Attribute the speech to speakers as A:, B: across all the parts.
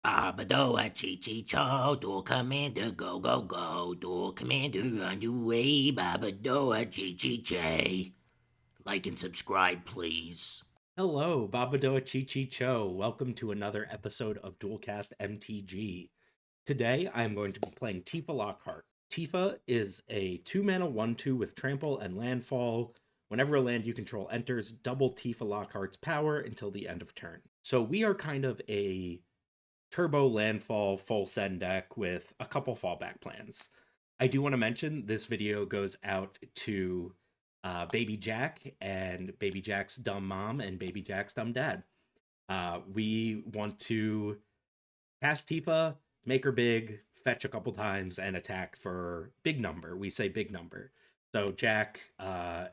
A: Babadoa Chi-Chi-Cho, Duel Commander, go, go, go. Duel Commander on the way, Babadoa Chi-Chi-Chay. Like and subscribe, please.
B: Hello, Babadoa Chi Cho. Welcome to another episode of Duelcast MTG. Today, I am going to be playing Tifa Lockhart. Tifa is a 2-mana 1-2 with trample and landfall. Whenever a land you control enters, double Tifa Lockhart's power until the end of turn. So we are kind of a turbo landfall full send deck with a couple fallback plans. I do want to mention this video goes out to Baby Jack and Baby Jack's dumb mom and Baby Jack's dumb dad. We want to cast Tifa, make her big, fetch a couple times, and attack for big number. We say big number. So Jack, now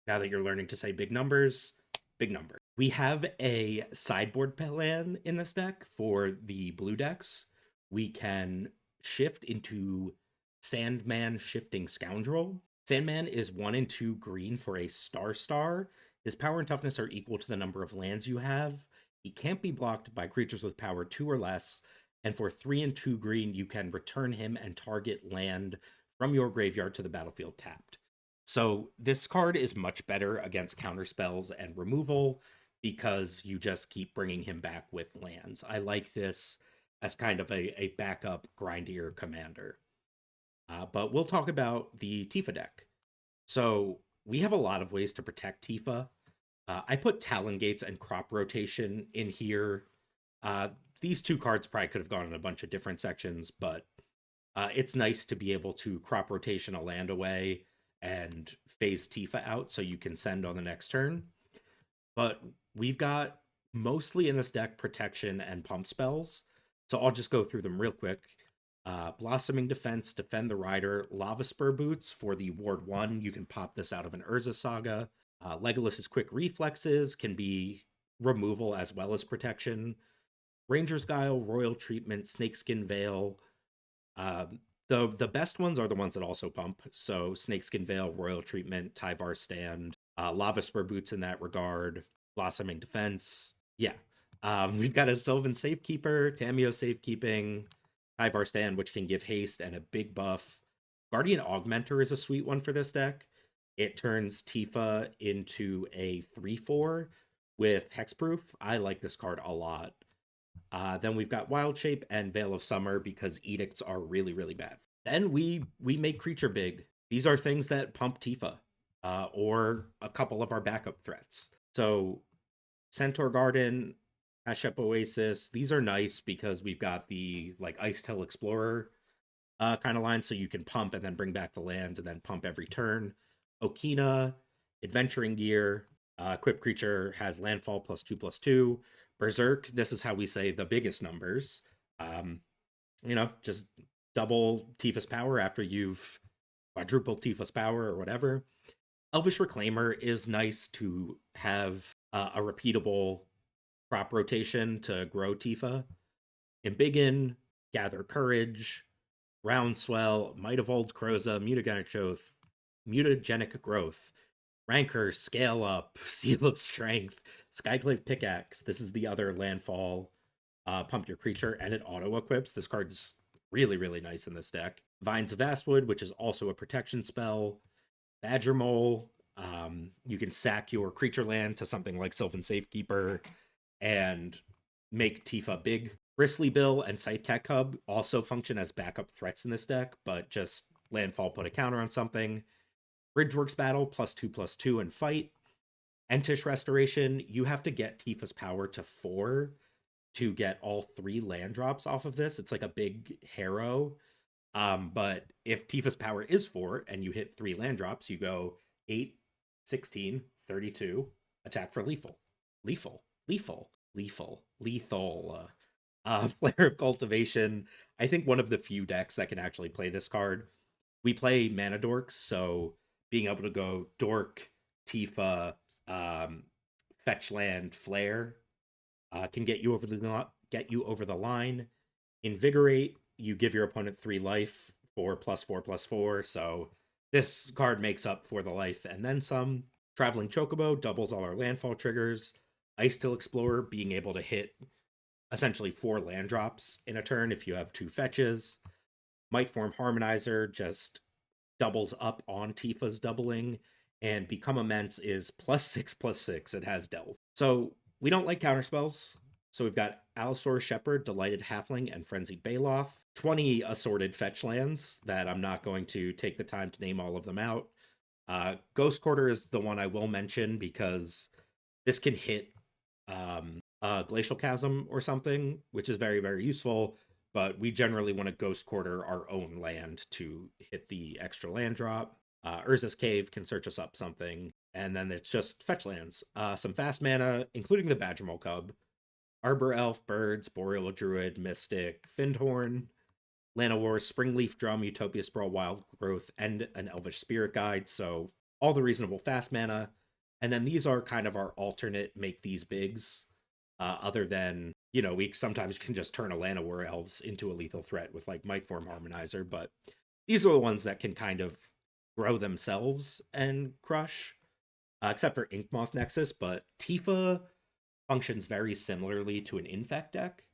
B: that you're learning to say big numbers, big number. We have a sideboard plan in this deck for the blue decks. We can shift into Sandman Shifting Scoundrel. Sandman is 1 and 2 green for a star. His power and toughness are equal to the number of lands you have. He can't be blocked by creatures with power 2 or less. And for 3 and 2 green, you can return him and target land from your graveyard to the battlefield tapped. So this card is much better against counterspells and removal because you just keep bringing him back with lands. I like this as kind of a backup grindier commander. But we'll talk about the Tifa deck. So we have a lot of ways to protect Tifa. I put Talon Gates and Crop Rotation in here. These two cards probably could have gone in a bunch of different sections, but it's nice to be able to Crop Rotation a land away and phase Tifa out so you can send on the next turn. But we've got mostly in this deck protection and pump spells. So I'll just go through them real quick. Blossoming Defense, Defend the Rider, Lava Spur Boots for the Ward 1. You can pop this out of an Urza Saga. Legolas's Quick Reflexes can be removal as well as protection. Ranger's Guile, Royal Treatment, Snakeskin Veil. The best ones are the ones that also pump. So Snakeskin Veil, Royal Treatment, Tyvar Stand, Lava Spur Boots in that regard, Blossoming Defense. Yeah. We've got a Sylvan Safekeeper, Tameo Safekeeping, Tyvar Stand, which can give haste and a big buff. Guardian Augmenter is a sweet one for this deck. It turns Tifa into a 3/4 with Hexproof. I like this card a lot. Then we've got Wild Shape and Veil of Summer because edicts are really, really bad. Then we make creature big. These are things that pump Tifa, or a couple of our backup threats. So Centaur Garden, Hashep Oasis, these are nice because we've got the like Ice Tail Explorer kind of line, so you can pump and then bring back the lands and then pump every turn. Okina, Adventuring Gear, equipped creature has landfall +2/+2. Berserk, this is how we say the biggest numbers. Just double Tifa's power after you've quadrupled Tifa's power or whatever. Elvish Reclaimer is nice to have a repeatable crop rotation to grow Tifa. Embiggen, Gather Courage, Roundswell, Might of Old Croza, Mutagenic Growth, Rancor, Scale Up, Seal of Strength, Skyclave Pickaxe. This is the other landfall pump your creature, and it auto-equips. This card's really, really nice in this deck. Vines of Vastwood, which is also a protection spell. Badger Mole, you can sack your creature land to something like Sylvan Safekeeper and make Tifa big. Bristly Bill and Scythecat Cub also function as backup threats in this deck, but just landfall put a counter on something. Bridgeworks Battle +2/+2 and fight. Entish Restoration, you have to get Tifa's power to 4 to get all 3 land drops off of this. It's like a big harrow. But if Tifa's power is 4 and you hit 3 land drops, you go 8, 16, 32, attack for lethal. Flare of Cultivation. I think one of the few decks that can actually play this card. We play Mana Dorks, so being able to go Dork, Tifa, fetch land, flare, can get you over the line. Invigorate, you give your opponent 3 life for +4/+4. So this card makes up for the life and then some. Traveling Chocobo doubles all our landfall triggers. Ice Tail Explorer, being able to hit essentially 4 land drops in a turn if you have 2 fetches. Might Form Harmonizer just doubles up on Tifa's doubling, and Become Immense is +6/+6. It has Delve. So we don't like counterspells. So we've got Allosaurus Shepherd, Delighted Halfling, and Frenzied Baloth. 20 assorted fetch lands that I'm not going to take the time to name all of them out. Ghost Quarter is the one I will mention because this can hit Glacial Chasm or something, which is very, very useful. But we generally want to Ghost Quarter our own land to hit the extra land drop. Urza's Cave can search us up something. And then it's just fetch lands. Some fast mana, including the Badgermole Cub, Arbor Elf, Birds, Boreal Druid, Mystic, Findhorn, Llanowar, Springleaf Drum, Utopia Sprawl, Wild Growth, and an Elvish Spirit Guide. So all the reasonable fast mana. And then these are kind of our alternate make these bigs. Other than, we sometimes can just turn a Llanowar Elves into a lethal threat with like Might Form Harmonizer, but these are the ones that can kind of grow themselves and crush, except for Inkmoth Nexus. But Tifa functions very similarly to an Infect deck,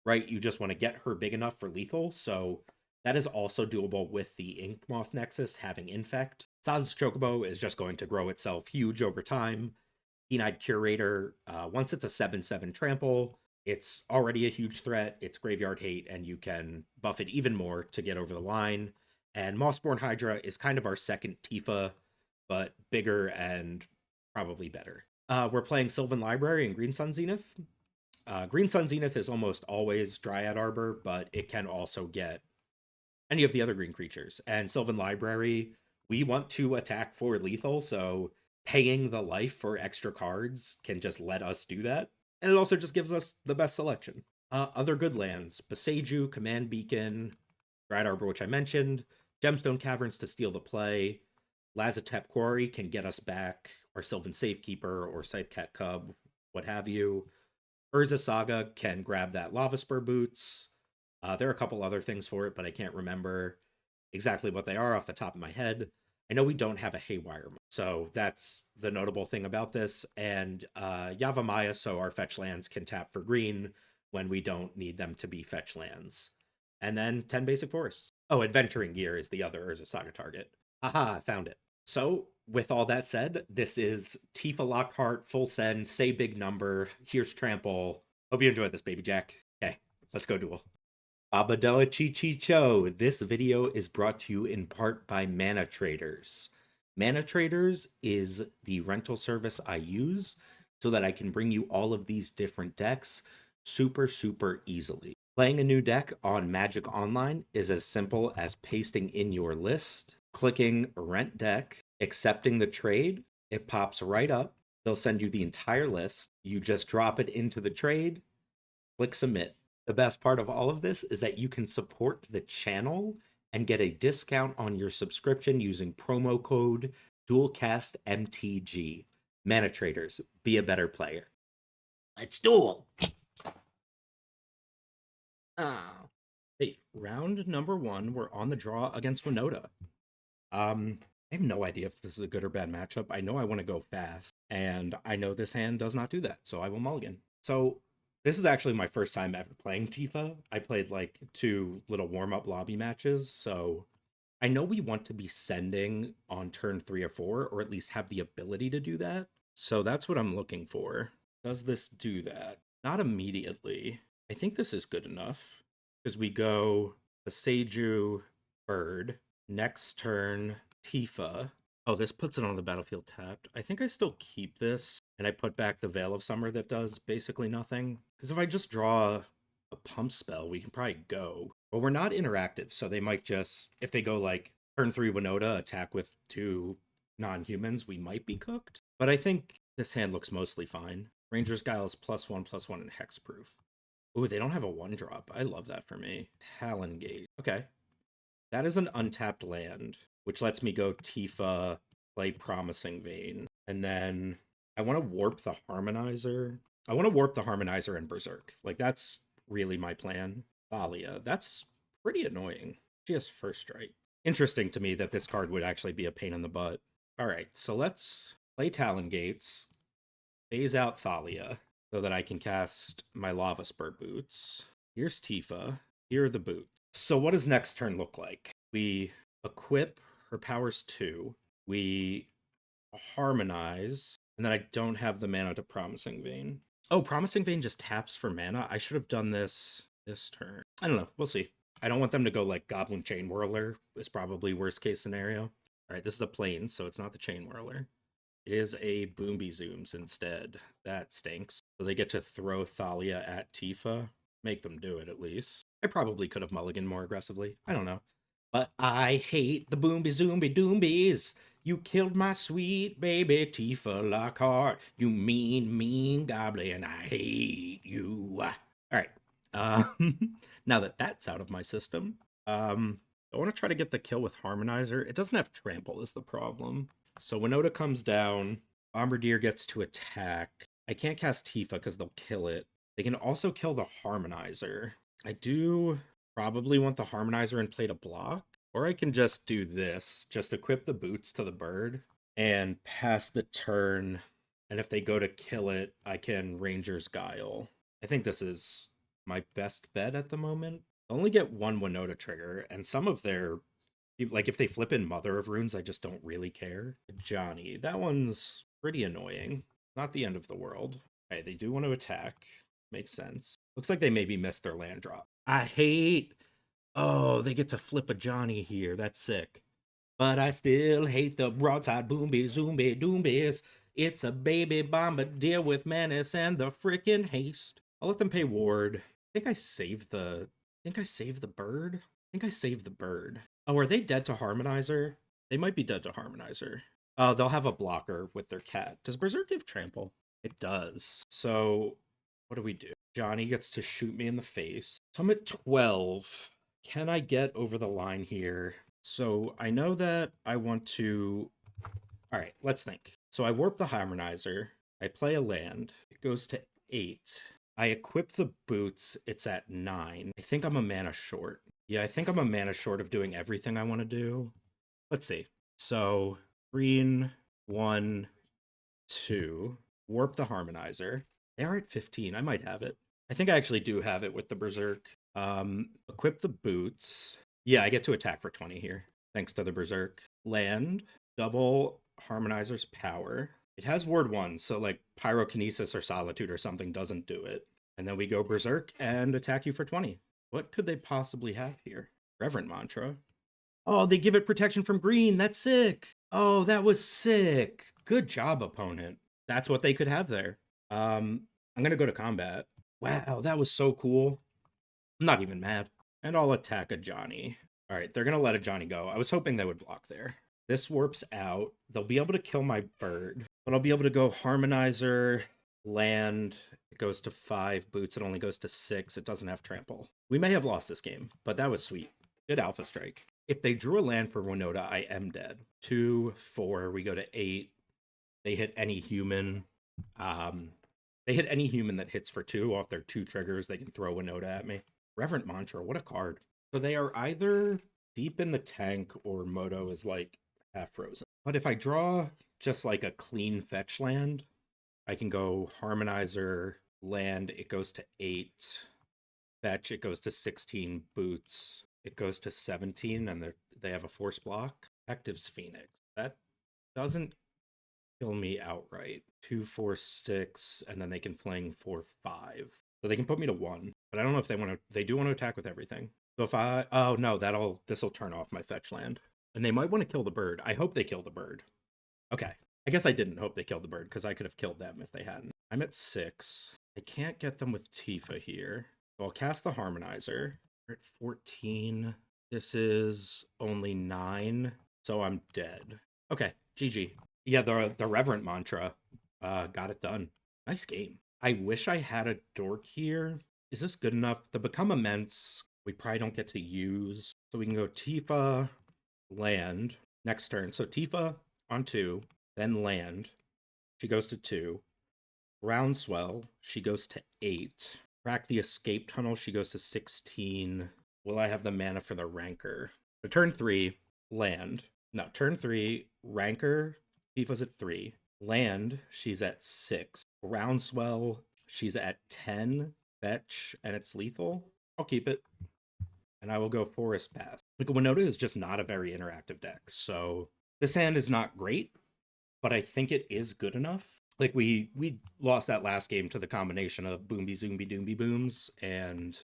B: right? You just want to get her big enough for lethal, so that is also doable with the Inkmoth Nexus having Infect. Saz's Chocobo is just going to grow itself huge over time. Keen-Eyed Curator, once it's a 7/7 trample, it's already a huge threat. It's Graveyard Hate, and you can buff it even more to get over the line. And Mossborn Hydra is kind of our second Tifa, but bigger and probably better. We're playing Sylvan Library and Green Sun Zenith. Green Sun Zenith is almost always Dryad Arbor, but it can also get any of the other green creatures. And Sylvan Library, we want to attack for lethal, so paying the life for extra cards can just let us do that. And it also just gives us the best selection. Other good lands, Beseiju, Command Beacon, Dryad Arbor, which I mentioned, Gemstone Caverns to steal the play, Lazotep Quarry can get us back our Sylvan Safekeeper or Scythecat Cub, what have you. Urza Saga can grab that Lava Spur Boots. There are a couple other things for it, but I can't remember exactly what they are off the top of my head. I know we don't have a Haywire, so that's the notable thing about this. And Yavimaya, so our fetch lands can tap for green when we don't need them to be fetch lands. And then 10 basic forests. Oh, Adventuring Gear is the other Urza Saga target. Aha, I found it. So, with all that said, this is Tifa Lockhart, full send, say big number, here's trample. Hope you enjoyed this, baby Jack. Okay, let's go duel. Babadoa Chi Cho. This video is brought to you in part by Mana Traders. Mana Traders is the rental service I use so that I can bring you all of these different decks super, super easily. Playing a new deck on Magic Online is as simple as pasting in your list, clicking Rent Deck, accepting the trade. It pops right up. They'll send you the entire list. You just drop it into the trade, click Submit. The best part of all of this is that you can support the channel and get a discount on your subscription using promo code DuelCastMTG. Mana Traders, be a better player.
A: Let's duel.
B: Oh. Hey, round number 1, we're on the draw against Winota. I have no idea if this is a good or bad matchup. I know I want to go fast, and I know this hand does not do that, so I will mulligan. So this is actually my first time ever playing Tifa. I played like 2 little warm-up lobby matches, so I know we want to be sending on turn 3 or 4, or at least have the ability to do that. So that's what I'm looking for. Does this do that? Not immediately. I think this is good enough, because we go Beseiju, Bird. Next turn, Tifa. Oh, this puts it on the battlefield tapped. I think I still keep this, and I put back the Veil of Summer that does basically nothing. Because if I just draw a pump spell, we can probably go. But we're not interactive, so they might just, if they go like turn 3 Winota, attack with 2 non-humans, we might be cooked. But I think this hand looks mostly fine. Ranger's Guile is +1/+1 and hexproof. Ooh, they don't have a 1-drop. I love that for me. Talon Gate. Okay. That is an untapped land, which lets me go Tifa, play Promising Vein. And then I want to warp the Harmonizer. I want to warp the Harmonizer and Berserk. Like, that's really my plan. Thalia. That's pretty annoying. She has First Strike. Interesting to me that this card would actually be a pain in the butt. All right, so let's play Talon Gates, phase out Thalia. so that I can cast my Lava Spur boots. Here's Tifa. Here are the boots. So what does next turn look like? We equip her powers 2. We harmonize. And then I don't have the mana to Promising Vein. Oh, Promising Vein just taps for mana? I should have done this turn. I don't know. We'll see. I don't want them to go like Goblin Chain Whirler. Is probably worst case scenario. All right, this is a plane, so it's not the Chain Whirler. It is a Boomby Zooms instead. That stinks. So they get to throw Thalia at Tifa. Make them do it, at least. I probably could have mulliganed more aggressively. I don't know. But I hate the Boomby Zoomby Doombies. You killed my sweet baby Tifa Lockhart. You mean goblin. I hate you. All right. Now that that's out of my system, I want to try to get the kill with Harmonizer. It doesn't have Trample is the problem. So Winota comes down. Bombardier gets to attack. I can't cast Tifa because they'll kill it. They can also kill the Harmonizer. I do probably want the Harmonizer in play to block. Or I can just do this. Just equip the boots to the bird and pass the turn. And if they go to kill it, I can Ranger's Guile. I think this is my best bet at the moment. I only get one Winota trigger, and some of their... Like, if they flip in Mother of Runes, I just don't really care. Johnny, that one's pretty annoying. Not the end of the world. Okay, they do want to attack. Makes sense. Looks like they maybe missed their land drop. I hate... Oh, they get to flip a Johnny here. That's sick. But I still hate the broadside boomby zoomby doombies. It's a baby bombardier with menace and the frickin' haste. I'll let them pay ward. I think I saved the bird. Oh, are they dead to Harmonizer? They might be dead to Harmonizer. Oh, they'll have a blocker with their cat. Does Berserk give Trample? It does. So, what do we do? Johnny gets to shoot me in the face. So I'm at 12. Can I get over the line here? So I know that I want to... All right, let's think. So I warp the Harmonizer. I play a land. It goes to 8. I equip the boots. It's at 9. I think I'm a mana short. Yeah, I think I'm a mana short of doing everything I want to do. Let's see. So green, 1, 2. Warp the Harmonizer. They are at 15. I might have it. I think I actually do have it with the Berserk. Equip the boots. Yeah, I get to attack for 20 here, thanks to the Berserk. Land, double Harmonizer's power. It has ward 1, so like Pyrokinesis or Solitude or something doesn't do it. And then we go Berserk and attack you for 20. What could they possibly have here? Reverent Mantra. Oh, they give it protection from green. That's sick. Oh, that was sick. Good job, opponent. That's what they could have there. I'm going to go to combat. Wow, that was so cool. I'm not even mad. And I'll attack a Johnny. All right, they're going to let a Johnny go. I was hoping they would block there. This warps out. They'll be able to kill my bird. But I'll be able to go Harmonizer, land. It goes to 5 boots. It only goes to 6. It doesn't have Trample. We may have lost this game, but that was sweet. Good Alpha Strike. If they drew a land for Winota, I am dead. 2, 4, we go to 8. They hit any human. They hit any human that hits for 2 off their 2 triggers. They can throw Winota at me. Reverent Mantra, what a card. So they are either deep in the tank or Moto is like half frozen. But if I draw just like a clean fetch land, I can go Harmonizer, land, it goes to 8. Fetch, it goes to 16 boots. It goes to 17 and they have a force block. Active's Phoenix. That doesn't kill me outright. 2, 4, 6, and then they can fling 4, 5. So they can put me to 1, but I don't know if they want to. They do want to attack with everything. So if I, oh no, this will turn off my fetch land, and they might want to kill the bird. I hope they kill the bird. Okay, I guess I didn't hope they killed the bird because I could have killed them if they hadn't. I'm at 6. I can't get them with Tifa here, so I'll cast the Harmonizer. We're at 14. This is only 9, so I'm dead. Okay, GG. Yeah, the Reverent Mantra got it done. Nice game. I wish I had a dork here. Is this good enough? The Become Immense, we probably don't get to use. So we can go Tifa, land, next turn. So Tifa on 2, then land. She goes to 2. Groundswell, she goes to 8. Crack the Escape Tunnel, she goes to 16. Will I have the mana for the Rancor? So turn 3, land. No, turn 3, Rancor, Tifa's at 3. Land, she's at 6. Groundswell, She's at 10 fetch, and it's lethal. I'll keep it. And I will go Forest Pass. Like, Winota is just not a very interactive deck, so this hand is not great, but I think it is good enough. Like, we lost that last game to the combination of Boomby Zoomby Doomby Booms and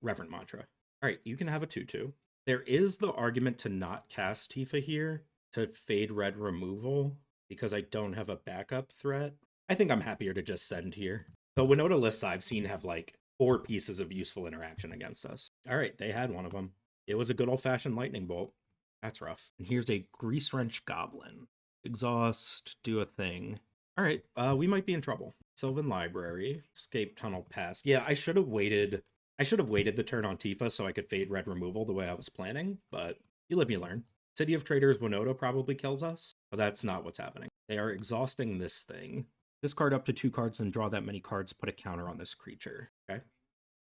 B: Reverent Mantra. All right, you can have a 2/2. There is the argument to not cast Tifa here to fade red removal because I don't have a backup threat. I think I'm happier to just send here. The Winota lists I've seen have like 4 pieces of useful interaction against us. All right, they had one of them. It was a good old-fashioned lightning bolt. That's rough. And here's a Grease Wrench Goblin. Exhaust, do a thing. All right, we might be in trouble. Sylvan Library, Escape Tunnel Pass. Yeah, I should have waited the turn on Tifa so I could fade red removal the way I was planning, but you live, you learn. City of Traders Winota probably kills us, but that's not what's happening. They are exhausting this thing. Discard up to 2 cards and draw that many cards, put a counter on this creature. Okay.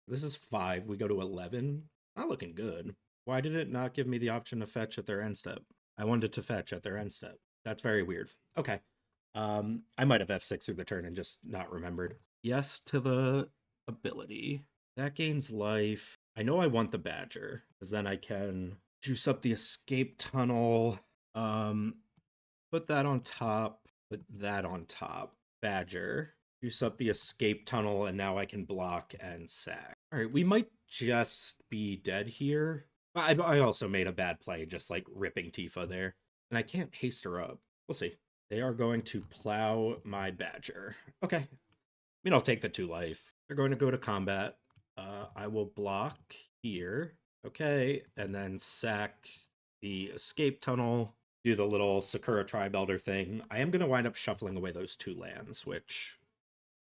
B: This is 5. We go to 11. Not looking good. Why did it not give me the option to fetch at their end step? I wanted to fetch at their end step. That's very weird. Okay. I might have F6 through the turn and just not remembered. Yes to the ability. That gains life. I know I want the Badger, because then I can juice up the Escape Tunnel. Put that on top. Put that on top. Badger. Juice up the Escape Tunnel, and now I can block and sack. All right, we might just be dead here. I also made a bad play, just like ripping Tifa there. And I can't haste her up. We'll see. They are going to plow my Badger. Okay. I mean, I'll take the 2 life. They're going to go to combat. I will block here. Okay. And then sack the Escape Tunnel. Do the little Sakura Tribe Elder thing. I am going to wind up shuffling away those 2 lands, which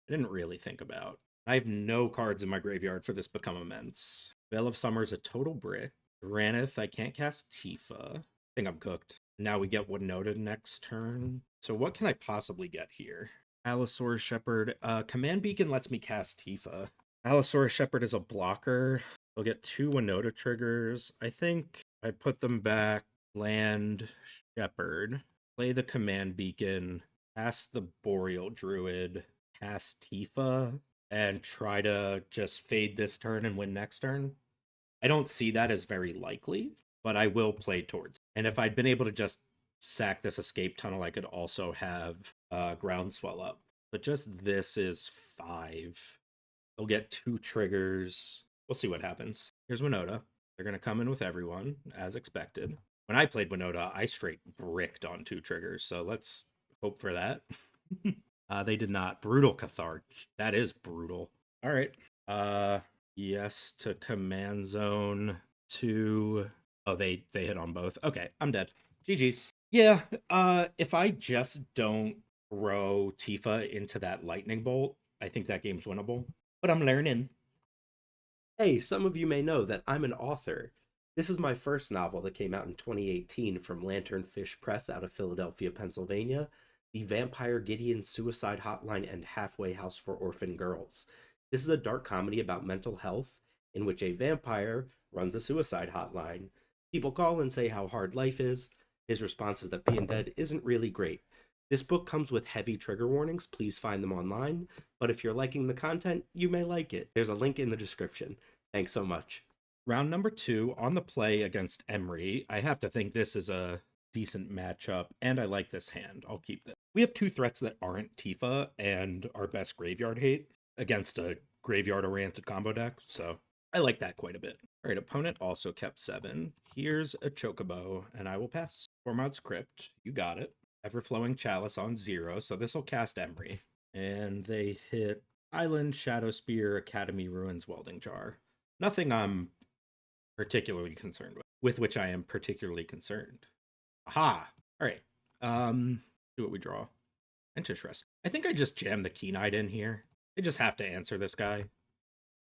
B: I didn't really think about. I have no cards in my graveyard for this Become Immense. Veil of Summer is a total brick. Ranith, I can't cast Tifa. I think I'm cooked. Now we get Winota next turn. So what can I possibly get here? Allosaurus Shepherd. Command Beacon lets me cast Tifa. Allosaurus Shepherd is a blocker. I'll get 2 Winota triggers. I think I put them back. Land Shepherd. Play the Command Beacon. Cast the Boreal Druid. Cast Tifa. And try to just fade this turn and win next turn. I don't see that as very likely, but I will play towards it. And if I'd been able to just sack this Escape Tunnel, I could also have Groundswell up. But just this is 5. They'll get 2 triggers. We'll see what happens. Here's Winota. They're going to come in with everyone, as expected. When I played Winota, I straight bricked on 2 triggers, so let's hope for that. They did not. Brutal Cathar. That is brutal. All right. Yes to Command Zone 2. Oh, they hit on both. Okay, I'm dead. GG's. Yeah, if I just don't throw Tifa into that lightning bolt, I think that game's winnable. But I'm learning.
C: Hey, some of you may know that I'm an author. This is my first novel that came out in 2018 from Lanternfish Press out of Philadelphia, Pennsylvania, The Vampire Gideon Suicide Hotline and Halfway House for Orphan Girls. This is a dark comedy about mental health in which a vampire runs a suicide hotline. People call and say how hard life is. His response is that being dead isn't really great. This book comes with heavy trigger warnings. Please find them online. But if you're liking the content, you may like it. There's a link in the description. Thanks so much.
B: Round number 2 on the play against Emry. I have to think this is a decent matchup, and I like this hand. I'll keep this. We have 2 threats that aren't Tifa and our best graveyard hate against a graveyard-oriented combo deck, so I like that quite a bit. All right, opponent also kept 7. Here's a Chocobo, and I will pass. Formod's Crypt, you got it. Everflowing Chalice on 0, so this will cast Emry. And they hit Island, Shadow Spear, Academy Ruins, Welding Jar. Nothing I'm particularly concerned with which I am particularly concerned. Aha! All right, see what we draw. Interesting. I think I just jammed the Keen-Eyed in here. I just have to answer this guy.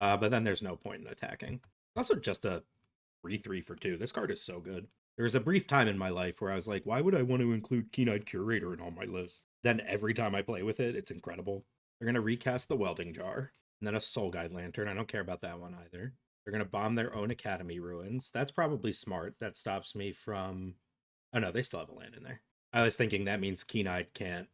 B: But then there's no point in attacking. Also just a 3/3 for 2. This card is so good. There was a brief time in my life where I was like, why would I want to include Keen-Eyed Curator in all my lists? Then every time I play with it, it's incredible. They're going to recast the Welding Jar. And then a Soul Guide Lantern. I don't care about that one either. They're going to bomb their own Academy Ruins. That's probably smart. That stops me from... Oh no, they still have a land in there. I was thinking that means Keen-Eyed can't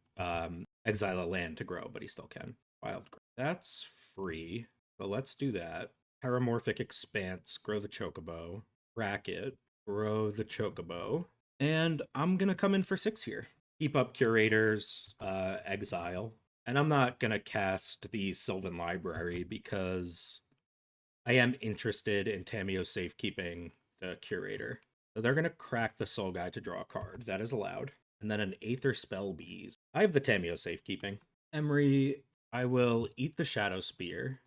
B: exile a land to grow, but he still can. Wild. That's free, but let's do that. Paramorphic Expanse, grow the Chocobo. Bracket, grow the Chocobo. And I'm going to come in for 6 here. Keep up Curators, exile. And I'm not going to cast the Sylvan Library because I am interested in Tameo safekeeping the Curator. So they're going to crack the Soul Guide to draw a card. That is allowed. And then an Aether Spell Bees. I have the Tameo safekeeping. Emry, I will eat the Shadow Spear.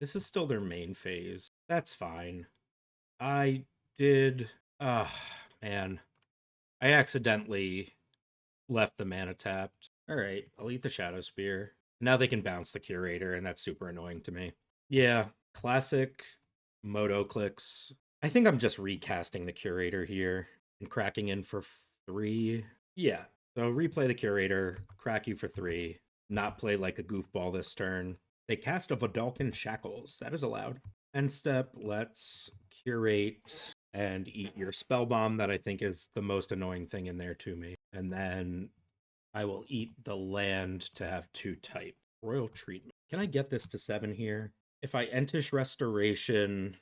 B: This is still their main phase. That's fine. I did... man. I accidentally left the mana tapped. Alright, I'll eat the Shadow Spear. Now they can bounce the Curator, and that's super annoying to me. Yeah, classic Moto clicks. I think I'm just recasting the Curator here and cracking in for 3. Yeah, so replay the Curator, crack you for 3, not play like a goofball this turn. They cast a Vodalkin Shackles. That is allowed. End step, let's curate and eat your spell bomb. That I think is the most annoying thing in there to me. And then I will eat the land to have 2 type. Royal Treatment. Can I get this to 7 here? If I Entish Restoration,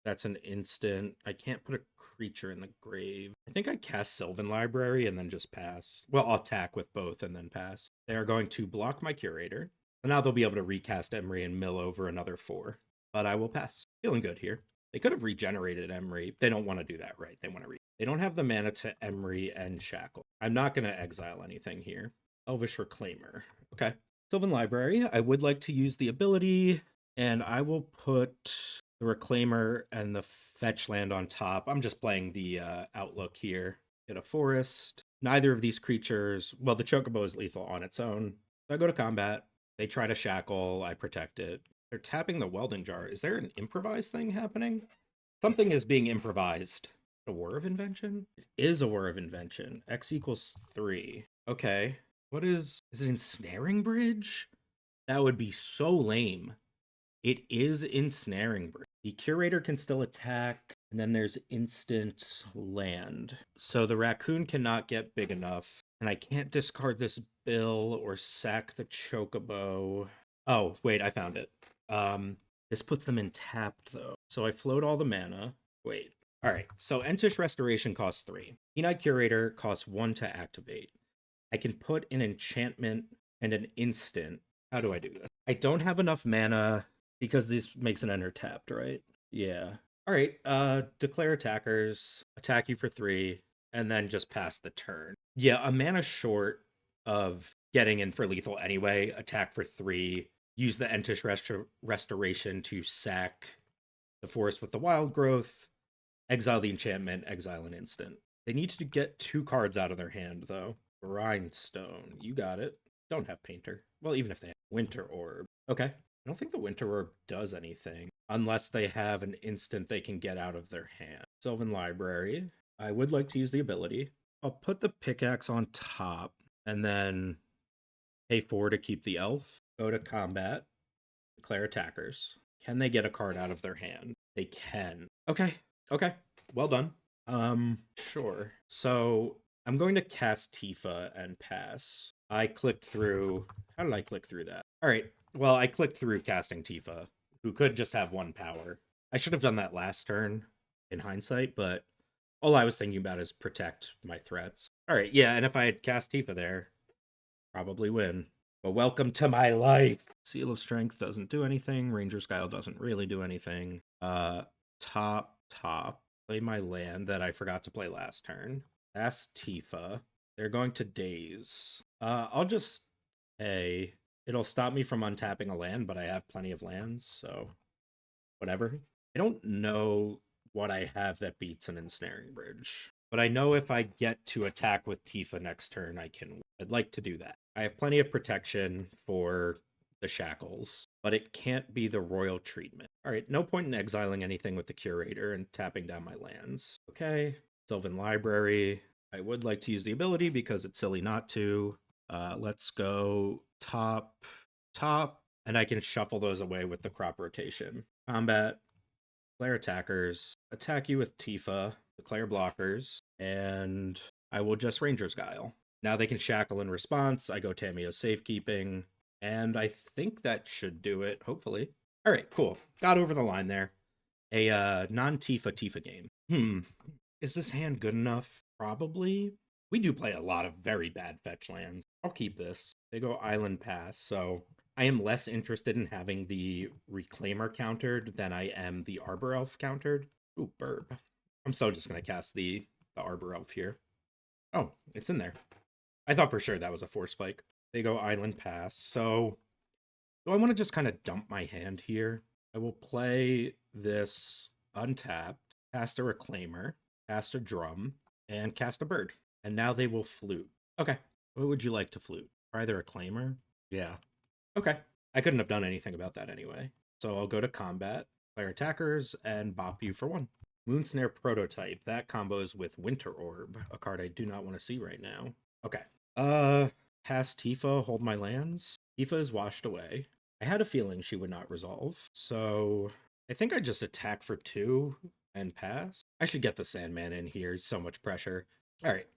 B: that's an instant. I can't put a creature in the grave. I think I cast Sylvan Library and then just pass. Well, I'll attack with both and then pass. They are going to block my Curator. And now they'll be able to recast Emry and mill over another 4. But I will pass. Feeling good here. They could have regenerated Emry. They don't want to do that, right? They want to They don't have the mana to Emry and Shackle. I'm not going to exile anything here. Elvish Reclaimer. Okay. Sylvan Library. I would like to use the ability, and I will put the Reclaimer and the fetch land on top. I'm just playing the outlook here. Get a forest. Neither of these creatures... Well, the Chocobo is lethal on its own. So I go to combat. They try to shackle. I protect it. They're tapping the Welding Jar. Is there an improvised thing happening? Something is being improvised. A War of Invention? It is a War of Invention. X equals 3. Okay. What is it Ensnaring Bridge? That would be so lame. It is Ensnaring Bridge. The Curator can still attack, and then there's instant land. So the Raccoon cannot get big enough, and I can't discard this bill or sack the Chocobo. Oh, wait, I found it. This puts them in tapped, though. So I float all the mana. Wait. All right, so Entish Restoration costs 3. Keen-Eyed Curator costs 1 to activate. I can put an enchantment and an instant. How do I do this? I don't have enough mana because this makes an enter tapped, right? Yeah. All right, declare attackers, attack you for 3, and then just pass the turn. Yeah, a mana short of getting in for lethal anyway, attack for 3, use the Entish Restoration to sack the forest with the wild growth, exile the enchantment, exile an instant. They need to get 2 cards out of their hand, though. Grindstone, you got it. Don't have Painter. Well, even if they have Winter Orb. Okay. I don't think the Winter Orb does anything, unless they have an instant they can get out of their hand. Sylvan Library. I would like to use the ability. I'll put the pickaxe on top, and then pay 4 to keep the elf. Go to combat. Declare attackers. Can they get a card out of their hand? They can. Okay. Well done. Sure. So I'm going to cast Tifa and pass. I clicked through... How did I click through that? All right. Well, I clicked through casting Tifa, who could just have 1 power. I should have done that last turn in hindsight, but all I was thinking about is protect my threats. All right. Yeah, and if I had cast Tifa there, probably win. But welcome to my life. Seal of Strength doesn't do anything. Ranger's Guile doesn't really do anything. Top. Play my land that I forgot to play last turn. That's Tifa. They're going to Daze. I'll just pay. It'll stop me from untapping a land, but I have plenty of lands, so whatever. I don't know what I have that beats an Ensnaring Bridge, but I know if I get to attack with Tifa next turn, I can. I'd like to do that. I have plenty of protection for the Shackles, but it can't be the Royal Treatment. All right, no point in exiling anything with the Curator and tapping down my lands. Okay, Sylvan Library. I would like to use the ability because it's silly not to. Let's go top, and I can shuffle those away with the crop rotation. Combat, declare attackers, attack you with Tifa, declare blockers, and I will just Ranger's Guile. Now they can shackle in response. I go Tameo safekeeping. And I think that should do it, hopefully. All right, cool. Got over the line there. A non-Tifa Tifa game. Is this hand good enough? Probably. We do play a lot of very bad fetch lands. I'll keep this. They go Island Pass, so I am less interested in having the Reclaimer countered than I am the Arbor Elf countered. Ooh, burp. I'm still just going to cast the Arbor Elf here. Oh, it's in there. I thought for sure that was a Force Spike. They go Island Pass, so do I want to just kind of dump my hand here? I will play this untapped, cast a Reclaimer, cast a Drum, and cast a Bird. And now they will flute. Okay. What would you like to flute? Either a Claimer? Yeah. Okay. I couldn't have done anything about that anyway. So I'll go to combat, fire attackers, and bop you for 1. Moonsnare Prototype. That combos with Winter Orb, a card I do not want to see right now. Okay. Pass Tifa, hold my lands. Tifa is washed away. I had a feeling she would not resolve, so I think I just attack for 2 and pass. I should get the Sandman in here. So much pressure. All right.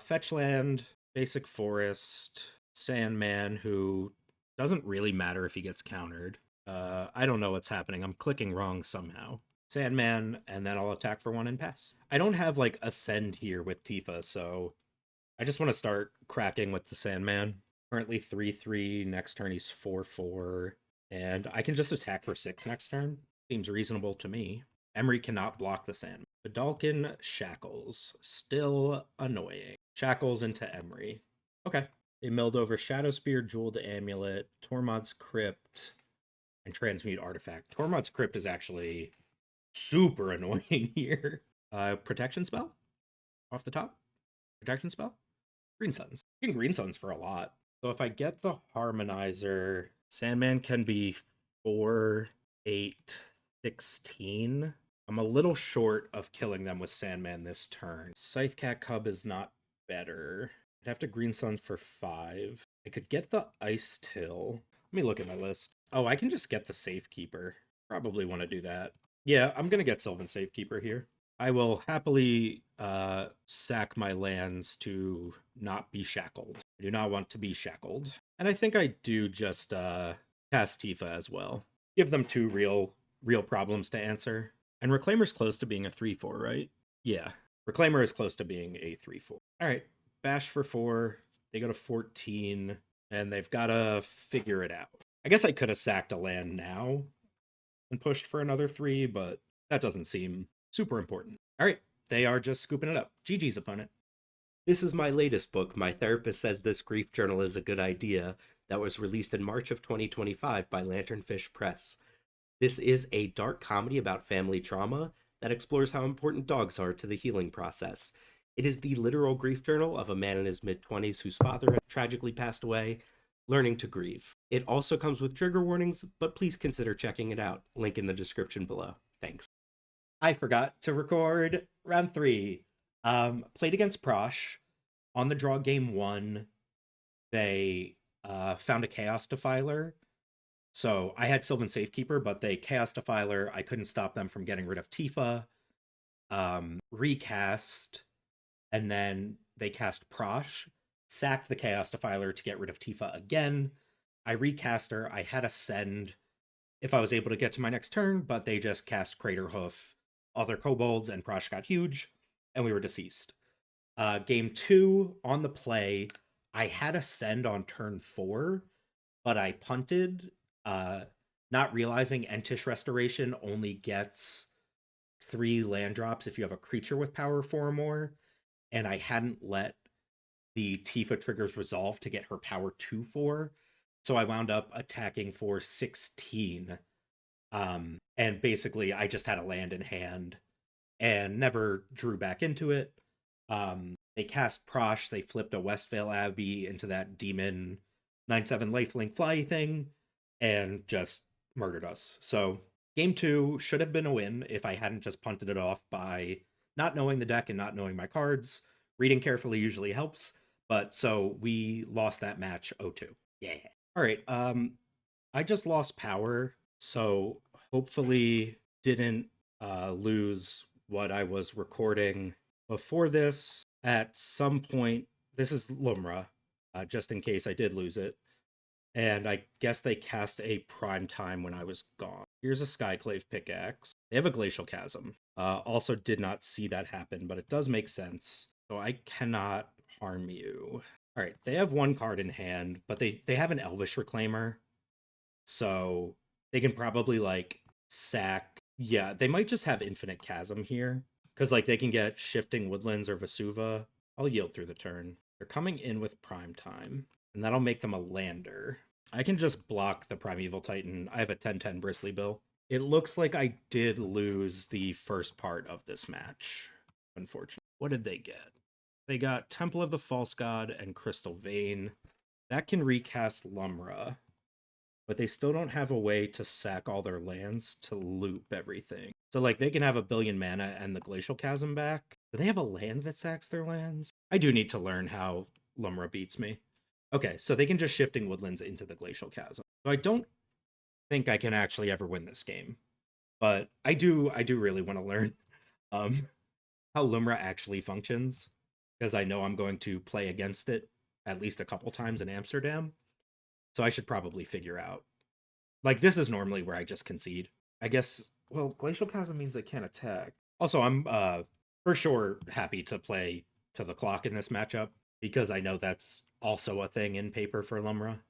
B: Fetch land, basic forest, Sandman, who doesn't really matter if he gets countered. I don't know what's happening. I'm clicking wrong somehow. Sandman, and then I'll attack for 1 and pass. I don't have like Ascend here with Tifa, so I just want to start cracking with the Sandman. Currently 3/3, next turn he's 4/4, and I can just attack for 6 next turn. Seems reasonable to me. Emry cannot block the Sandman. Vidalcan Shackles, still annoying. Shackles into Emry. Okay. They milled over Shadow Spear, Jeweled Amulet, Tormod's Crypt, and Transmute Artifact. Tormod's Crypt is actually super annoying here. Protection spell? Off the top? Protection spell? Green Suns. You can Green Suns for a lot. So if I get the Harmonizer, Sandman can be 4, 8, 16. I'm a little short of killing them with Sandman this turn. Scythecat Cub is not better. I'd have to Green Sun for 5. I could get the Ice Till. Let me look at my list. Oh, I can just get the Safekeeper. Probably want to do that. Yeah, I'm going to get Sylvan Safekeeper here. I will happily sack my lands to not be shackled. I do not want to be shackled. And I think I do just cast Tifa as well. Give them 2 real problems to answer. And Reclaimer's close to being a 3/4, right? Yeah. Reclaimer is close to being a 3/4. All right. Bash for 4. They go to 14. And they've got to figure it out. I guess I could have sacked a land now and pushed for another 3, but that doesn't seem super important. All right. They are just scooping it up. GG's, opponent.
C: This is my latest book, My Therapist Says This Grief Journal is a Good Idea, that was released in March of 2025 by Lanternfish Press. This is a dark comedy about family trauma that explores how important dogs are to the healing process. It is the literal grief journal of a man in his mid-20s whose father had tragically passed away, learning to grieve. It also comes with trigger warnings, but please consider checking it out. Link in the description below. Thanks.
B: I forgot to record round 3. Played against Prosh. On the draw game 1, they found a Chaos Defiler. So I had Sylvan Safekeeper, but they Chaos Defiler. I couldn't stop them from getting rid of Tifa. Recast, and then they cast Prosh, sacked the Chaos Defiler to get rid of Tifa again. I recast her. I had a send if I was able to get to my next turn, but they just cast Crater Hoof, other kobolds, and Prosh got huge, and we were deceased. Game 2, on the play, I had a send on turn 4, but I punted, not realizing Entish Restoration only gets 3 land drops if you have a creature with power 4 or more, and I hadn't let the Tifa triggers resolve to get her power 2/4, so I wound up attacking for 16. And basically I just had a land in hand and never drew back into it. They cast Prosh, they flipped a Westvale Abbey into that demon 9/7 lifelink fly thing, and just murdered us. So game 2 should have been a win if I hadn't just punted it off by not knowing the deck and not knowing my cards. Reading carefully usually helps, but so we lost that match 0-2. Yeah. All right. I just lost power, so hopefully didn't lose what I was recording before this. At some point, this is Lumra, just in case I did lose it. And I guess they cast a prime time when I was gone. Here's a Skyclave pickaxe. They have a Glacial Chasm. Also did not see that happen, but it does make sense. So I cannot harm you. All right, they have one card in hand, but they have an Elvish Reclaimer. So they can probably like sack. Yeah, they might just have Infinite Chasm here. Because like they can get Shifting Woodlands or Vesuva. I'll yield through the turn. They're coming in with prime time. And that'll make them a lander. I can just block the Primeval Titan. I have a 10/10 Bristly Bill. It looks like I did lose the first part of this match, unfortunately. What did they get? They got Temple of the False God and Crystal Vein. That can recast Lumra, but they still don't have a way to sack all their lands to loop everything. So, like, they can have a billion mana and the Glacial Chasm back. Do they have a land that sacks their lands? I do need to learn how Lumra beats me. Okay, so they can just Shifting Woodlands into the Glacial Chasm. So I don't think I can actually ever win this game, but I do really want to learn how Lumra actually functions, because I know I'm going to play against it at least a couple times in Amsterdam. So I should probably figure out. Like, this is normally where I just concede. I guess, well, Glacial Chasm means they can't attack. Also, I'm for sure happy to play to the clock in this matchup, because I know that's also a thing in paper for Lumra.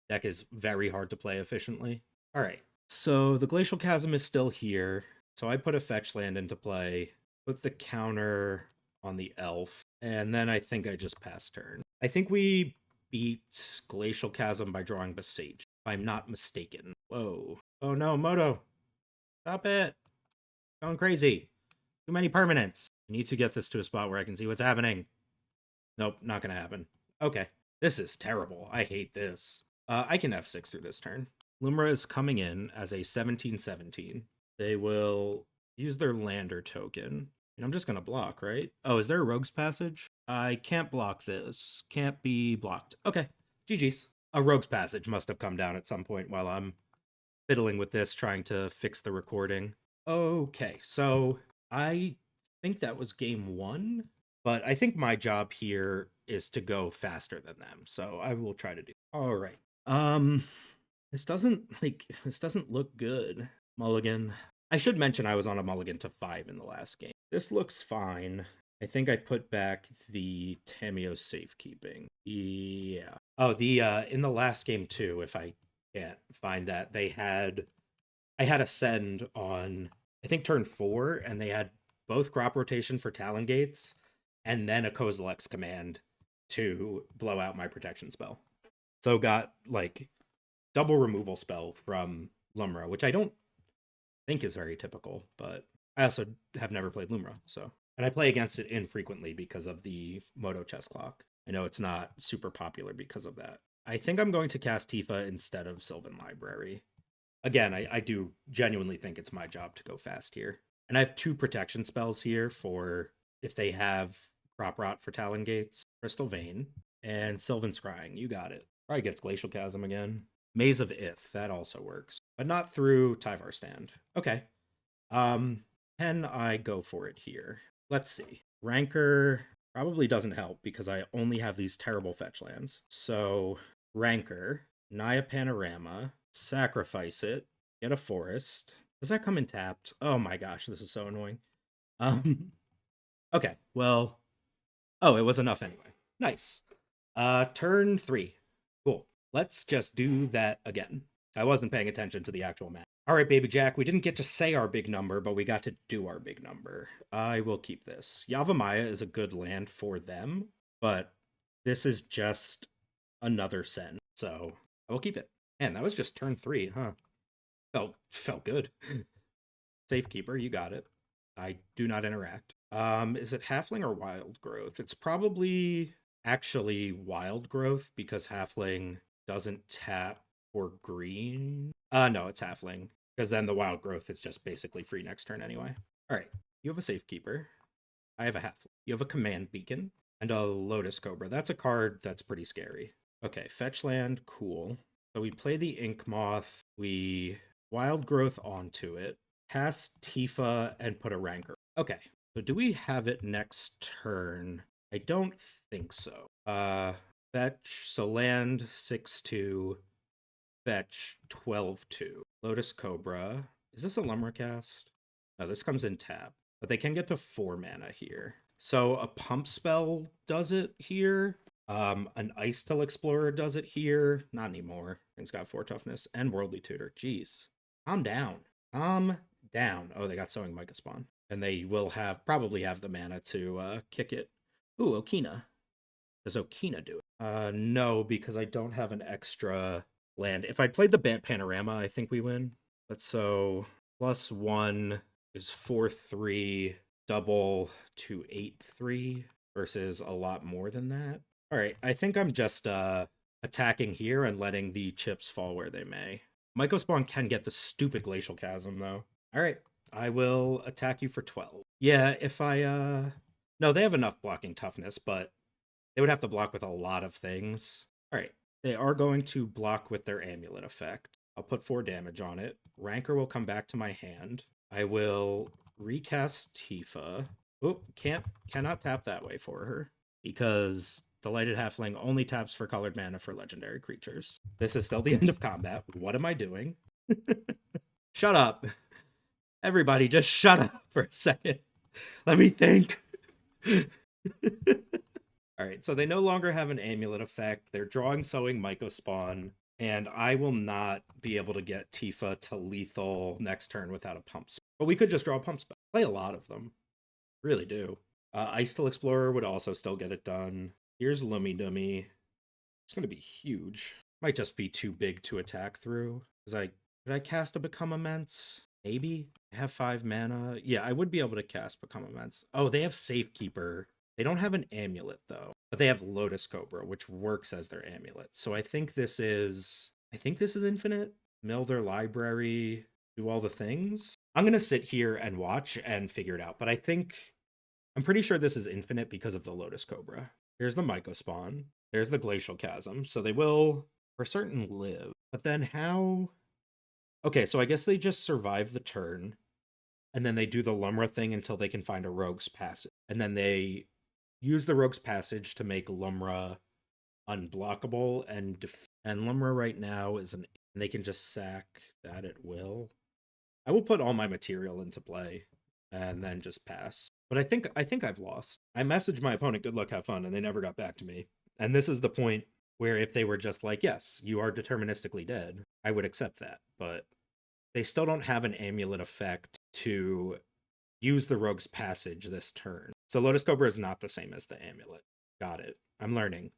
B: Deck is very hard to play efficiently. All right, so the Glacial Chasm is still here. So I put a fetch land into play, put the counter on the elf, and then I think I just pass turn. I think we beat Glacial Chasm by drawing Besage, if I'm not mistaken. Whoa. Oh no, Moto. Stop it. Going crazy. Too many permanents. I need to get this to a spot where I can see what's happening. Nope, not gonna happen. Okay. This is terrible. I hate this. I can F6 through this turn. Lumra is coming in as a 17/17. They will use their lander token. And I'm just gonna block, right? Oh, is there a Rogue's Passage? I can't block this. Can't be blocked. Okay. GG's. A Rogue's Passage must have come down at some point while I'm fiddling with this, trying to fix the recording. Okay, so I think that was game one, but I think my job here is to go faster than them, so I will try to do. All right. This doesn't look good. Mulligan. I should mention I was on a mulligan to 5 in the last game. This looks fine. I think I put back the Tameo safekeeping. Yeah. Oh, the in the last game too, if I can't find that, I had a send on, I think, turn 4, and they had both crop rotation for Talon Gates, and then a Kozilek's command to blow out my protection spell. So got like double removal spell from Lumra, which I don't think is very typical, but I also have never played Lumra, so. And I play against it infrequently because of the Moto chess clock. I know it's not super popular because of that. I think I'm going to cast Tifa instead of Sylvan Library. Again, I do genuinely think it's my job to go fast here. And I have 2 protection spells here for if they have Crop Rot for Talon Gates, Crystal Vein, and Sylvan Scrying. You got it. Probably gets Glacial Chasm again. Maze of Ith, that also works. But not through Tyvar Stand. Okay. Can I go for it here? Let's see. Rancor probably doesn't help because I only have these terrible fetch lands. So, Rancor, Naya Panorama, sacrifice it, get a forest. Does that come in tapped? Oh my gosh, this is so annoying. Okay, well, oh, it was enough anyway. Nice. Turn 3. Cool. Let's just do that again. I wasn't paying attention to the actual map. All right, Baby Jack, we didn't get to say our big number, but we got to do our big number. I will keep this. Yavimaya is a good land for them, but this is just another send, so I will keep it. Man, that was just turn 3, huh? Felt good. Safekeeper, you got it. I do not interact. Is it Halfling or Wild Growth? It's probably actually Wild Growth because Halfling doesn't tap for green. No, it's Halfling, because then the Wild Growth is just basically free next turn anyway. All right, you have a Safekeeper. I have a Halfling. You have a Command Beacon and a Lotus Cobra. That's a card that's pretty scary. Okay, fetch land, cool. So we play the Ink Moth, we Wild Growth onto it, cast Tifa, and put a Rancor. Okay, so do we have it next turn? I don't think so. Fetch, so land 6/2. fetch 12/2. Lotus Cobra. Is this a Lumra cast? No, this comes in tap. But they can get to 4 mana here. So a pump spell does it here. An Ice Till Explorer does it here. Not anymore. It's got 4 toughness and Worldly Tutor. Jeez. Calm down. Calm down. Oh, they got Sowing Micah Spawn. And they will probably have the mana to kick it. Ooh, Okina. Does Okina do it? No, because I don't have an extra land. If I played the Bant Panorama, I think we win. But so +1 is 4/3, double to 8/3 versus a lot more than that. All right, I think I'm just attacking here and letting the chips fall where they may. Myco Spawn can get the stupid Glacial Chasm, though. All right, I will attack you for 12. Yeah, if I... No, they have enough blocking toughness, but they would have to block with a lot of things. All right, they are going to block with their Amulet effect. I'll put 4 damage on it. Rancor will come back to my hand. I will recast Tifa. Oh, cannot tap that way for her because Delighted Halfling only taps for colored mana for legendary creatures. This is still the end of combat. What am I doing? Shut up. Everybody, just shut up for a second. Let me think. All right, so they no longer have an Amulet effect. They're drawing Sowing Myco Spawn, and I will not be able to get Tifa to lethal next turn without a pump spell. But we could just draw a pump spell. Play a lot of them. Really do. Ice Till Explorer would also still get it done. Here's Lummy Dummy. It's going to be huge. Might just be too big to attack through. Could I cast a Become Immense? Maybe. I have 5 mana. Yeah, I would be able to cast Become Immense. Oh, they have Safekeeper. They don't have an Amulet, though. But they have Lotus Cobra, which works as their Amulet. So I think this is infinite. Mill their library, do all the things. I'm going to sit here and watch and figure it out. But I'm pretty sure this is infinite because of the Lotus Cobra. Here's the Myco Spawn. There's the Glacial Chasm. So they will, for certain, live. But then how... Okay, so I guess they just survive the turn. And then they do the Lumra thing until they can find a Rogue's Passage. And then they use the Rogue's Passage to make Lumra unblockable. And Lumra right now is and they can just sack that at will. I will put all my material into play and then just pass. But I think I've lost. I messaged my opponent, good luck, have fun, and they never got back to me. And this is the point where if they were just like, yes, you are deterministically dead, I would accept that. But they still don't have an Amulet effect to use the Rogue's Passage this turn. So Lotus Cobra is not the same as the Amulet. Got it. I'm learning.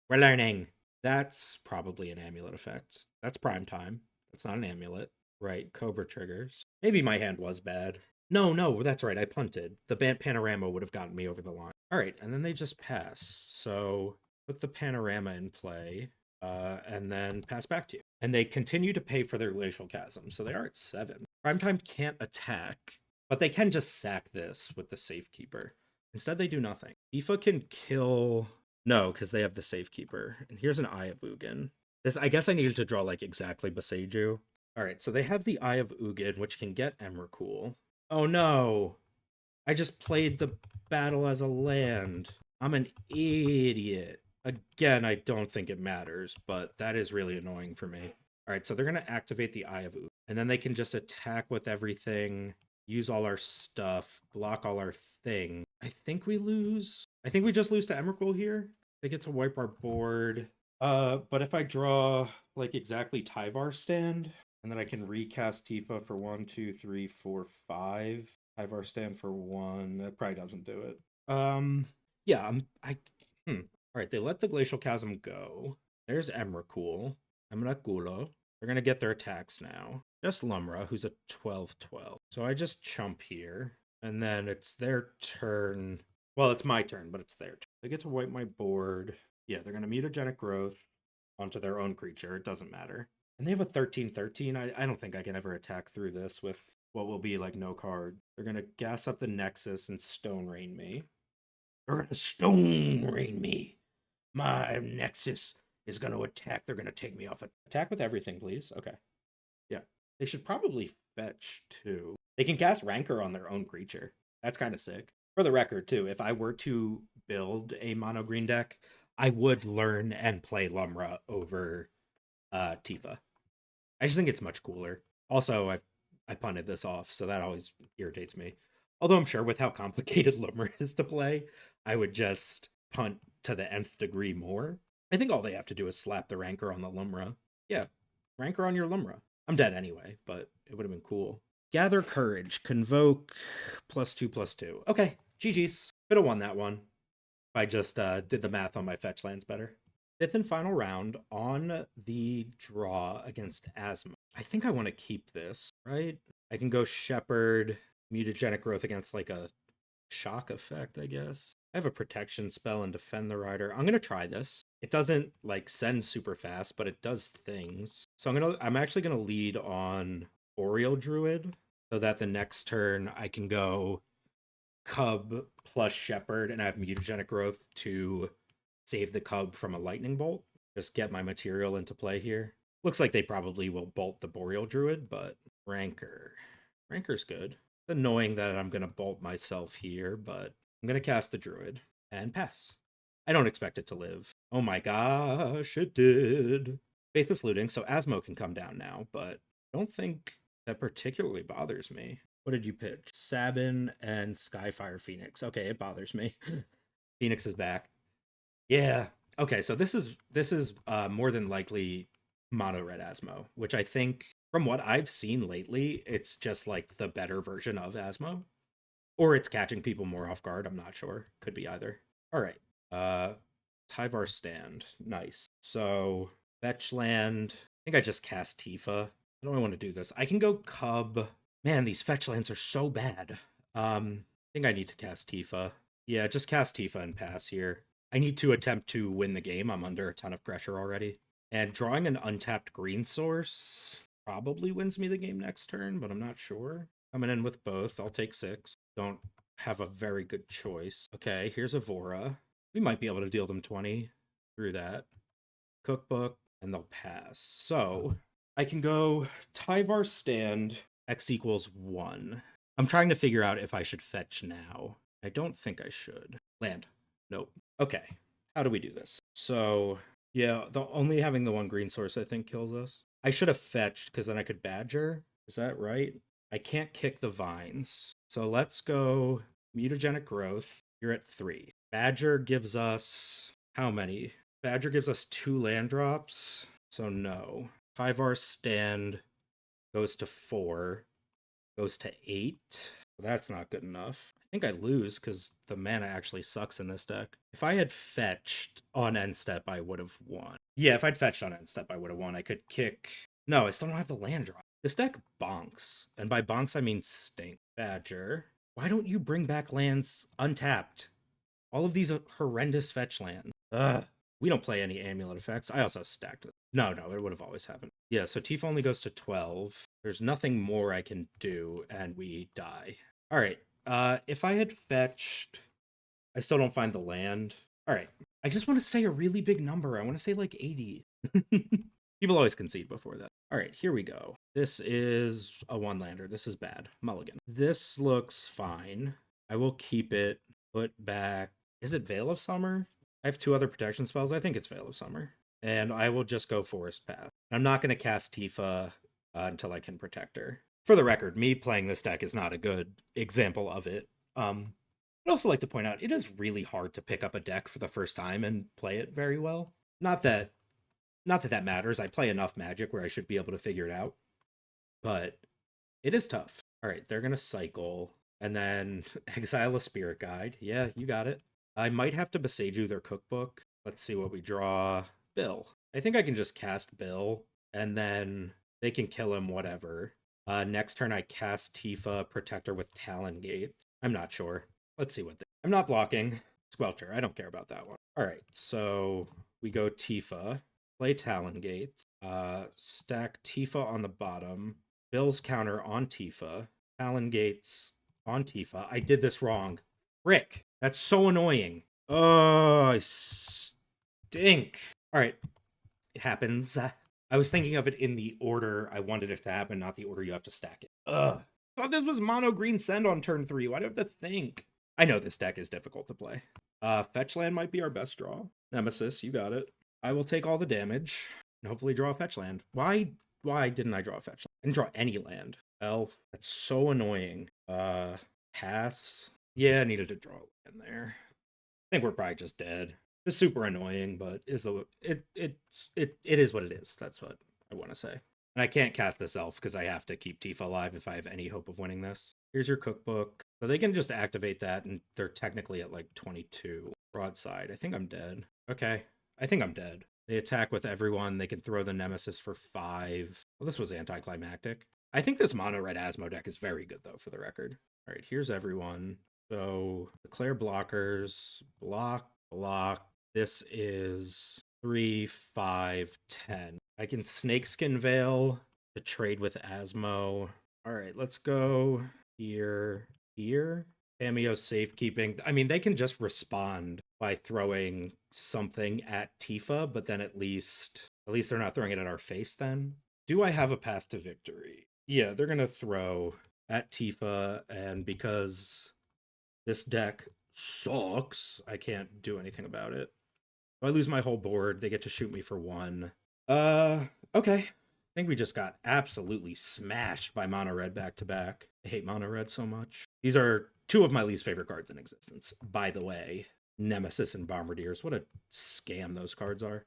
B: We're learning. That's probably an Amulet effect. That's prime time. That's not an Amulet. Right, Cobra triggers. Maybe my hand was bad. No, that's right, I punted. The Bant Panorama would have gotten me over the line. All right, and then they just pass. So put the Panorama in play, and then pass back to you. And they continue to pay for their Glacial Chasm, so they are at 7. Primetime can't attack, but they can just sack this with the Safekeeper. Instead, they do nothing. Tifa can kill... No, because they have the Safekeeper. And here's an Eye of Ugin. I guess I needed to draw, like, exactly Boseiju. All right, so they have the Eye of Ugin, which can get Emrakul. Oh, no. I just played the battle as a land. I'm an idiot. Again, I don't think it matters, but that is really annoying for me. All right, so they're going to activate the Eye of Ugin. And then they can just attack with everything, use all our stuff, block all our thing. I think we lose. I think we just lose to Emrakul here. They get to wipe our board. But if I draw, like, exactly Tyvar stand, and then I can recast Tifa for 1, 2, 3, 4, 5. Tyvar stand for 1. That probably doesn't do it. Yeah, All right, they let the Glacial Chasm go. There's Emrakul. Emrakul. They're going to get their attacks now. Just Lumra, who's a 12/12. So I just chump here, and then it's their turn. Well, it's my turn, but it's their turn. They get to wipe my board. Yeah, they're going to Mutagenic Growth onto their own creature. It doesn't matter. And they have a 13/13. I don't think I can ever attack through this with what will be like no card. They're going to gas up the Nexus and Stone Rain me. They're going to Stone Rain me. My Nexus is going to attack. They're going to take me off. Attack with everything, please. Okay. Yeah. They should probably fetch too. They can cast Rancor on their own creature. That's kind of sick. For the record, too, if I were to build a mono green deck, I would learn and play Lumra over Tifa. I just think it's much cooler. Also, I punted this off, so that always irritates me. Although I'm sure with how complicated Lumra is to play, I would just punt to the nth degree more. I think all they have to do is slap the Rancor on the Lumra. Yeah, Rancor on your Lumra. I'm dead anyway, but it would have been cool. Gather Courage, Convoke, +2/+2. Okay, GG's. Could have won that one if I just did the math on my fetch lands better. Fifth and final round on the draw against Asmo. I think I want to keep this, right? I can go Shepherd, Mutagenic Growth against like a shock effect, I guess. I have a protection spell and defend the rider. I'm going to try this. It doesn't like send super fast, but it does things. So I'm actually going to lead on Boreal Druid so that the next turn I can go Cub plus Shepherd and I have Mutagenic Growth to save the Cub from a lightning bolt. Just get my material into play here. Looks like they probably will bolt the Boreal Druid, but Rancor's good. It's annoying that I'm going to bolt myself here, but I'm going to cast the Druid and pass. I don't expect it to live. Oh my gosh, it did. Faithless Looting, so Asmo can come down now, but I don't think that particularly bothers me. What did you pitch? Sabin and Skyfire Phoenix. Okay, it bothers me. Phoenix is back. Yeah. Okay, so this is more than likely Mono Red Asmo, which I think from what I've seen lately, it's just like the better version of Asmo. Or it's catching people more off guard. I'm not sure. Could be either. All right. Tyvar Stand. Nice. So fetch land. I think I just cast Tifa. How do I want to do this? I can go Cub. Man, these fetch lands are so bad. I think I need to cast Tifa. Yeah, just cast Tifa and pass here. I need to attempt to win the game. I'm under a ton of pressure already. And drawing an untapped green source probably wins me the game next turn, but I'm not sure. Coming in with both. I'll take 6. Don't have a very good choice. Okay, here's Avora. We might be able to deal them 20 through that. Cookbook, and they'll pass. So I can go Tyvar Stand, X equals 1. I'm trying to figure out if I should fetch now. I don't think I should. Land. Nope. Okay. How do we do this? So, yeah, only having the one green source, I think, kills us. I should have fetched, because then I could Badger. Is that right? I can't kick the vines. So let's go Mutagenic Growth. You're at 3. Badger gives us... how many? Badger gives us 2 land drops. So no. Tyvar Stand goes to 4. Goes to 8. That's not good enough. I think I lose because the mana actually sucks in this deck. If I had fetched on end step, I would have won. Yeah, if I'd fetched on end step, I would have won. I could kick... No, I still don't have the land drop. This deck bonks. And by bonks, I mean stink. Badger. Why don't you bring back lands untapped? All of these are horrendous fetch lands. Ugh. We don't play any amulet effects. I also stacked it. No, it would have always happened. Yeah, so Tifa only goes to 12. There's nothing more I can do, and we die. All right. If I had fetched... I still don't find the land. All right. I just want to say a really big number. I want to say like 80. People always concede before that. All right, here we go. This is a one-lander. This is bad. Mulligan. This looks fine. I will keep it. Put back... Is it Veil of Summer? I have 2 other protection spells. I think it's Veil of Summer. And I will just go Forest Path. I'm not going to cast Tifa until I can protect her. For the record, me playing this deck is not a good example of it. I'd also like to point out, it is really hard to pick up a deck for the first time and play it very well. Not that matters. I play enough Magic where I should be able to figure it out. But it is tough. All right, they're going to cycle. And then exile a Spirit Guide. Yeah, you got it. I might have to Beseiju their Cookbook. Let's see what we draw. Bill. I think I can just cast Bill, and then they can kill him, whatever. Next turn, I cast Tifa, Protector with Talon Gate. I'm not sure. Let's see what I'm not blocking. Squelcher. I don't care about that one. All right, so we go Tifa, play Talon Gate, stack Tifa on the bottom, Bill's counter on Tifa, Talon Gates on Tifa. I did this wrong. Rick. That's so annoying. Oh, I stink. All right. It happens. I was thinking of it in the order I wanted it to happen, not the order you have to stack it. Ugh. I thought this was mono green send on turn 3. Why do I have to think? I know this deck is difficult to play. Fetch land might be our best draw. Nemesis, you got it. I will take all the damage and hopefully draw a fetch land. Why Why didn't I draw a fetch? I didn't draw any land. Elf. That's so annoying. Pass. Yeah, I needed to draw a land there. I think we're probably just dead. It's super annoying, but it is what it is. That's what I want to say. And I can't cast this elf because I have to keep Tifa alive if I have any hope of winning this. Here's your cookbook. So they can just activate that, and they're technically at like 22. Broadside. I think I'm dead. Okay. I think I'm dead. They attack with everyone. They can throw the Nemesis for 5. Well, this was anticlimactic. I think this Mono Red Asmo deck is very good, though, for the record. All right, here's everyone. So, declare blockers. Block. This is 3, 5, 10. I can Snakeskin Veil to trade with Asmo. All right, let's go here. Cameo safekeeping. I mean, they can just respond by throwing something at Tifa, but then at least they're not throwing it at our face then. Do I have a path to victory? Yeah, they're gonna throw at Tifa, and because this deck sucks, I can't do anything about it. So I lose my whole board. They get to shoot me for 1. Okay. I think we just got absolutely smashed by Mono Red back to back. I hate Mono Red so much. These are 2 of my least favorite cards in existence, by the way. Nemesis and Bombardiers. What a scam those cards are.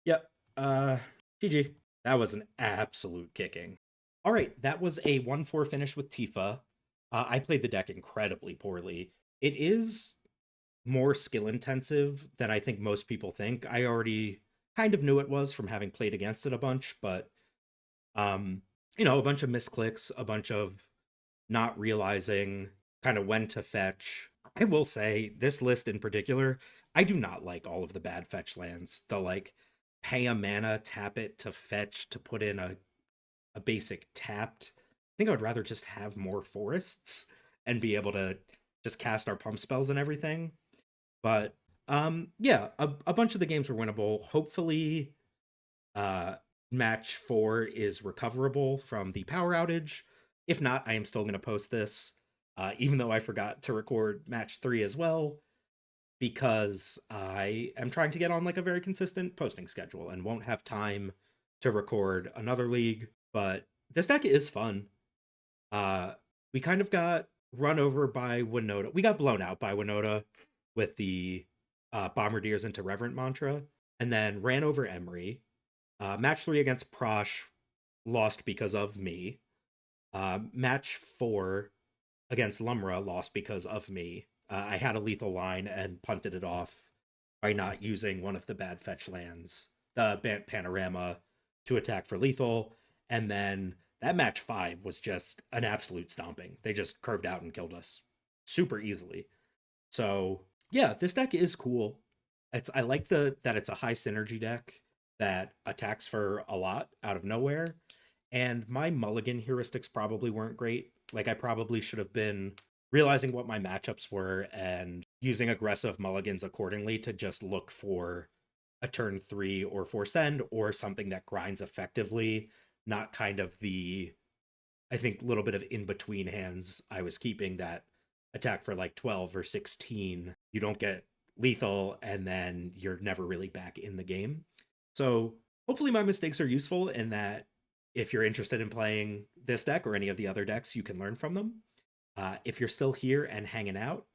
B: Yep. GG. That was an absolute kicking. All right, that was a 1-4 finish with Tifa. I played the deck incredibly poorly. It is more skill intensive than I think most people think. I already kind of knew it was from having played against it a bunch, but a bunch of misclicks, a bunch of not realizing kind of when to fetch. I will say this list in particular, I do not like all of the bad fetch lands. The like pay a mana, tap it to fetch to put in a basic tapped. I think I would rather just have more forests and be able to just cast our pump spells and everything. But yeah, a bunch of the games were winnable. Hopefully match 4 is recoverable from the power outage. If not, I am still going to post this, even though I forgot to record match 3 as well, because I am trying to get on like a very consistent posting schedule and won't have time to record another league. But this deck is fun. We kind of got run over by Winota. We got blown out by Winota with the Bombardiers into Reverent Mantra, and then ran over Emry. Match 3 against Prosh, lost because of me. Match 4 against Lumra, lost because of me. I had a lethal line and punted it off by not using one of the bad fetch lands, the Panorama, to attack for lethal. And then that match 5 was just an absolute stomping. They just curved out and killed us super easily. So yeah, this deck is cool. I like that it's a high synergy deck that attacks for a lot out of nowhere. And my mulligan heuristics probably weren't great. Like, I probably should have been realizing what my matchups were and using aggressive mulligans accordingly to just look for a turn 3 or 4 send or something that grinds effectively, not kind of the, I think, little bit of in-between hands I was keeping that attack for like 12 or 16. You don't get lethal, and then you're never really back in the game. So hopefully my mistakes are useful in that if you're interested in playing this deck or any of the other decks, you can learn from them. If you're still here and hanging out,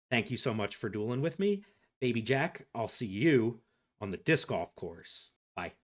B: thank you so much for dueling with me. Baby Jack, I'll see you on the disc golf course. Bye.